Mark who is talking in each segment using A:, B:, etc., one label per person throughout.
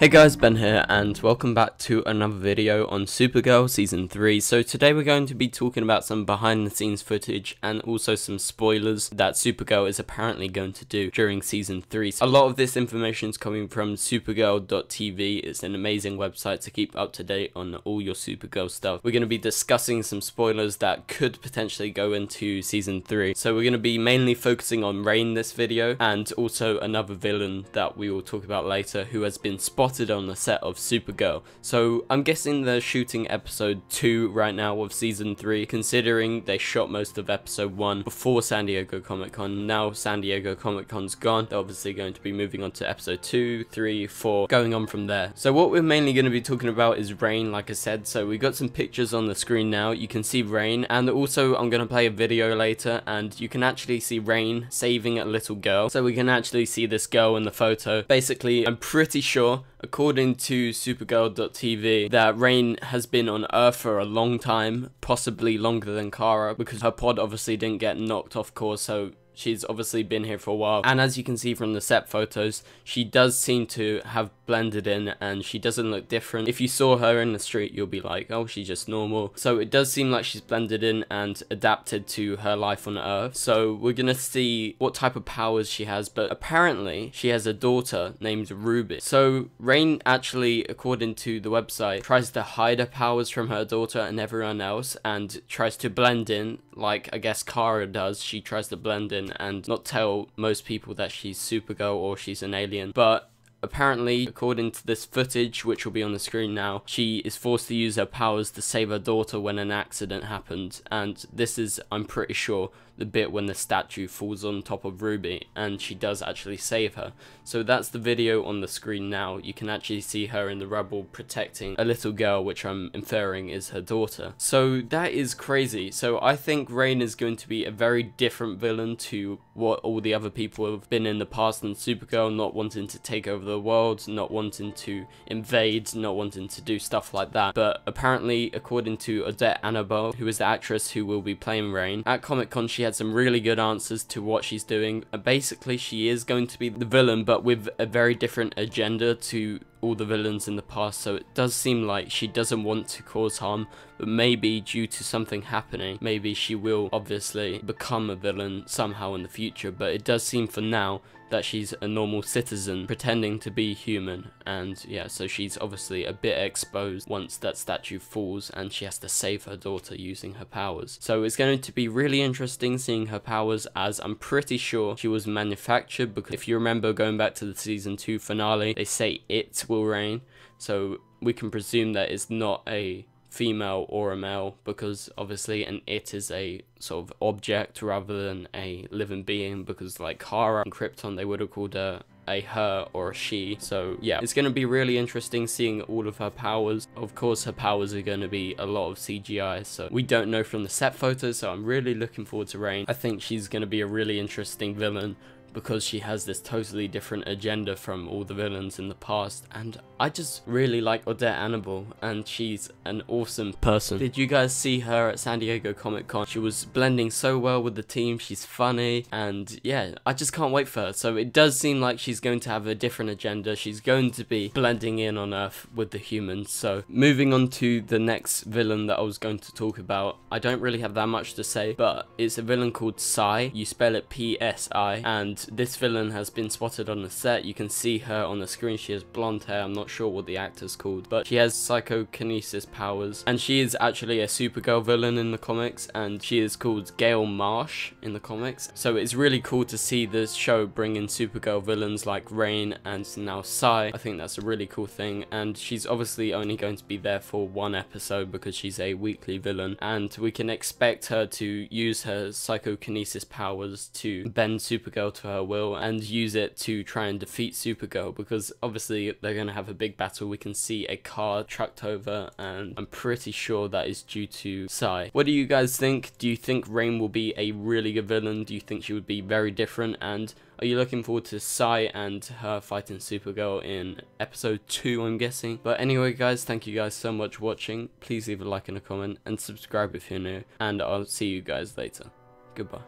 A: Hey guys, Ben here and welcome back to another video on Supergirl Season 3. So today we're going to be talking about some behind the scenes footage and also some spoilers that Supergirl is apparently going to do during Season 3. So a lot of this information is coming from Supergirl.tv. It's an amazing website to keep up to date on all your Supergirl stuff. We're going to be discussing some spoilers that could potentially go into Season 3. So we're going to be mainly focusing on Rain this video and also another villain that we will talk about later who has been spotted on the set of Supergirl. So I'm guessing they're shooting episode 2 right now of season 3, considering they shot most of episode 1 before San Diego Comic-Con. Now San Diego Comic-Con's gone, they're obviously going to be moving on to episode 2, 3, 4, going on from there. So what we're mainly going to be talking about is Rain, like I said. So we got some pictures on the screen now. You can see Rain, and also I'm going to play a video later and you can actually see Rain saving a little girl. So we can actually see this girl in the photo. Basically, I'm pretty sure, according to Supergirl.tv, that Rain has been on Earth for a long time, possibly longer than Kara, because her pod obviously didn't get knocked off course, so she's obviously been here for a while. And as you can see from the set photos, she does seem to have blended in and she doesn't look different. If you saw her in the street, you'll be like, oh, she's just normal. So it does seem like she's blended in and adapted to her life on Earth. So we're gonna see what type of powers she has, but apparently she has a daughter named Ruby. So Rain actually, according to the website, tries to hide her powers from her daughter and everyone else and tries to blend in like I guess Kara does. She tries to blend in and not tell most people that she's Supergirl or she's an alien. But apparently, according to this footage, which will be on the screen now, she is forced to use her powers to save her daughter when an accident happened. And this is, I'm pretty sure, the bit when the statue falls on top of Ruby and she does actually save her. So that's the video on the screen now. You can actually see her in the rubble protecting a little girl, which I'm inferring is her daughter. So that is crazy. So I think Rain is going to be a very different villain to what all the other people have been in the past in Supergirl, not wanting to take over the world, not wanting to invade, not wanting to do stuff like that. But apparently, according to Odette Annable, who is the actress who will be playing Rain, at Comic-Con she had some really good answers to what she's doing. Basically, she is going to be the villain, but with a very different agenda to all the villains in the past. So it does seem like she doesn't want to cause harm, but maybe due to something happening, maybe she will obviously become a villain somehow in the future. But it does seem for now that she's a normal citizen pretending to be human, and yeah, so she's obviously a bit exposed once that statue falls and she has to save her daughter using her powers. So it's going to be really interesting seeing her powers, as I'm pretty sure she was manufactured, because if you remember going back to the season 2 finale, they say it will rain, so we can presume that it's not a female or a male, because obviously an it is a sort of object rather than a living being, because like Kara and Krypton, they would have called her a her or a she. So yeah, it's going to be really interesting seeing all of her powers. Of course, her powers are going to be a lot of CGI, so we don't know from the set photos, so I'm really looking forward to Rain. I think she's going to be a really interesting villain, because she has this totally different agenda from all the villains in the past, and I just really like Odette Annable, and she's an awesome person. Did you guys see her at San Diego Comic-Con? She was blending so well with the team, she's funny, and yeah, I just can't wait for her. So it does seem like she's going to have a different agenda. She's going to be blending in on Earth with the humans. So moving on to the next villain that I was going to talk about, I don't really have that much to say, but it's a villain called Psy. You spell it P-S-I, and this villain has been spotted on the set. You can see her on the screen. She has blonde hair. I'm not sure what the actor's called, but she has psychokinesis powers, and she is actually a Supergirl villain in the comics, and she is called Gail Marsh in the comics. So it's really cool to see this show bring in Supergirl villains like Rain and now Psy. I think that's a really cool thing, and she's obviously only going to be there for one episode because she's a weekly villain, and we can expect her to use her psychokinesis powers to bend Supergirl to her will and use it to try and defeat Supergirl, because obviously they're going to have a big battle. We can see a car trucked over, and I'm pretty sure that is due to Psy. What do you guys think? Do you think Rain will be a really good villain? Do you think she would be very different? And are you looking forward to Psy and her fighting Supergirl in episode 2, I'm guessing? But anyway guys, thank you guys so much for watching. Please leave a like and a comment and subscribe if you're new, and I'll see you guys later. Goodbye.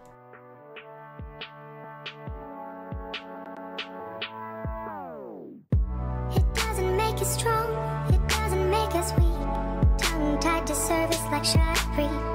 A: It doesn't make
B: make us strong, it doesn't make us weak. Tongue tied to service like shot free.